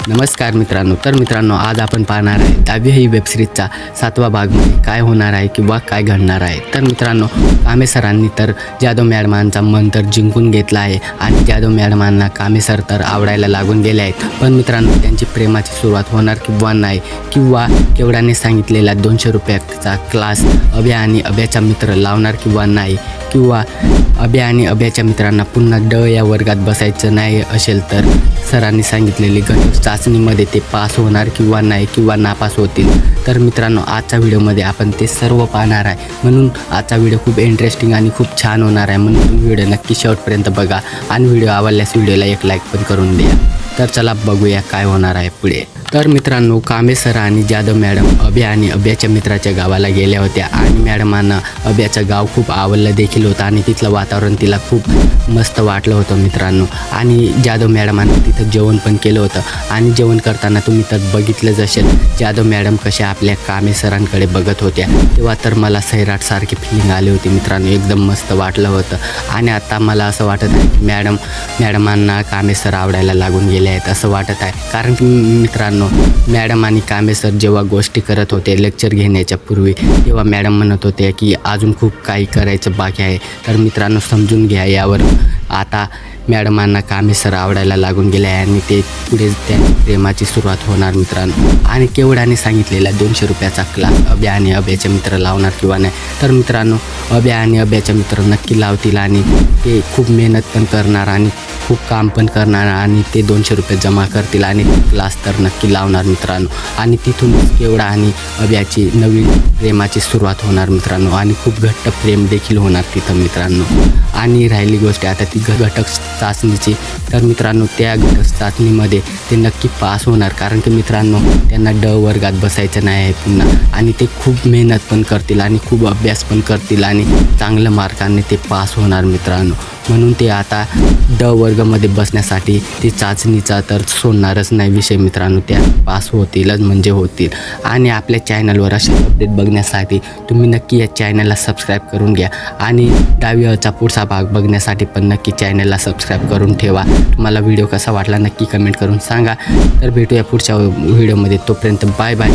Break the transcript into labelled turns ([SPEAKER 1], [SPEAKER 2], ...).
[SPEAKER 1] नमस्कार मित्रांनो. तर मित्रांनो, आज आपण पाहणार आहे 10वी ही वेबसिरीजचा 7वा भागमध्ये काय होणार आहे किंवा काय घडणार आहे. तर मित्रांनो, कामे सरांनी तर जाधव मॅडमांचा मन तर जिंकून घेतला आहे आणि जाधव मॅडमांना कामे सर तर आवडायला लागून गेले आहेत. पण मित्रांनो, त्यांची प्रेमाची सुरुवात होणार किंवा नाही, किंवा केवढ्याने सांगितलेला 200 रुपयाचा क्लास अभ्या आणि अभ्याचा मित्र लावणार किंवा नाही, किंवा अभ्या आणि अभ्याच्या मित्रांना पुन्हा ड या वर्गात बसायचं नाही असेल तर सरांनी सांगितलेली गणित चाचणीमध्ये ते पास होणार किंवा नाही, किंवा नापास होतील. तर मित्रांनो, आजच्या व्हिडिओमध्ये आपण ते सर्व पाहणार आहे. म्हणून आजचा व्हिडिओ खूप इंटरेस्टिंग आणि खूप छान होणार आहे. म्हणून तुम्ही व्हिडिओ नक्की शेवटपर्यंत बघा आणि व्हिडिओ आवडल्यास व्हिडिओला एक लाईक पण करून द्या. तर चला बघूया काय होणार आहे पुढे. तर मित्रांनो, कांबे सर आणि जाधव मॅडम अभ्या आणि अभ्याच्या मित्राच्या गावाला गेल्या होत्या आणि मॅडमांना अभ्याचं गाव खूप आवडलं देखील होतं आणि तिथलं वातावरण तिला खूप मस्त वाटलं होतं मित्रांनो. आणि जाधव मॅडमांना तिथं जेवण पण केलं होतं आणि जेवण करताना तुम्ही तर बघितलंच असेल जाधव मॅडम कशा आपल्या कांबे सरांकडे बघत होत्या. तेव्हा तर मला सैराटसारखी फिलिंग आली होती मित्रांनो. एकदम मस्त वाटलं होतं. आणि आता मला असं वाटत आहे की मॅडमांना कांबे सर आवडायला लागून गेले आहेत असं वाटत आहे. कारण की मित्रांनो, मॅडम आणि कांबे सर जेव्हा गोष्टी करत होते लेक्चर घेण्याच्या पूर्वी, तेव्हा मॅडम म्हणत होते की अजून खूप काही करायचं बाकी आहे. तर मित्रांनो, समजून घ्या यावर. आता मॅडमांना कांबे सर आवडायला लागून गेले आहे आणि ते पुढे त्यांची प्रेमाची सुरुवात होणार मित्रांनो. आणि केवढ्याने सांगितलेला 200 रुपयाचा क्लास अभ्या आणि अभ्याचे मित्र लावणार किंवा नाही. तर मित्रांनो, अभ्या आणि अभ्याचे मित्र नक्की लावतील आणि ते खूप मेहनत पण करणार आणि खूप काम पण करणार आणि ते 200 रुपये जमा करतील आणि क्लास तर नक्की लावणार मित्रांनो. आणि तिथून केवढा आणि अभ्याची नवीन प्रेमाची सुरुवात होणार मित्रांनो. आणि खूप घट्ट प्रेम देखील होणार तिथं मित्रांनो. आणि राहिली गोष्ट आता ती घटक चाचणीची. तर मित्रांनो, त्या घटक चाचणीमध्ये ते नक्की पास होणार. कारण की मित्रांनो, त्यांना ड वर्गात बसायचं नाही आहे पुन्हा. आणि ते खूप मेहनत पण करतील आणि खूप अभ्यास पण करतील आणि चांगल्या मार्काने ते पास होणार मित्रांनो. म्हणून ते आता ड वर्गामध्ये बसण्यासाठी ती चाचणीचा तर सोडणारच नाही विषय मित्रांनो. त्या पास होतीलच म्हणजे होतील. आणि आपल्या चॅनलवर असे अपडेट बघण्यासाठी तुम्ही नक्की या चॅनलला सबस्क्राईब करून घ्या. आणि 10वीचा पुढचा भाग बघण्यासाठी पण नक्की चॅनलला सबस्क्राईब करून ठेवा. तुम्हाला व्हिडिओ कसा वाटला नक्की कमेंट करून सांगा. तर भेटूया पुढच्या व्हिडिओमध्ये. तोपर्यंत बाय बाय.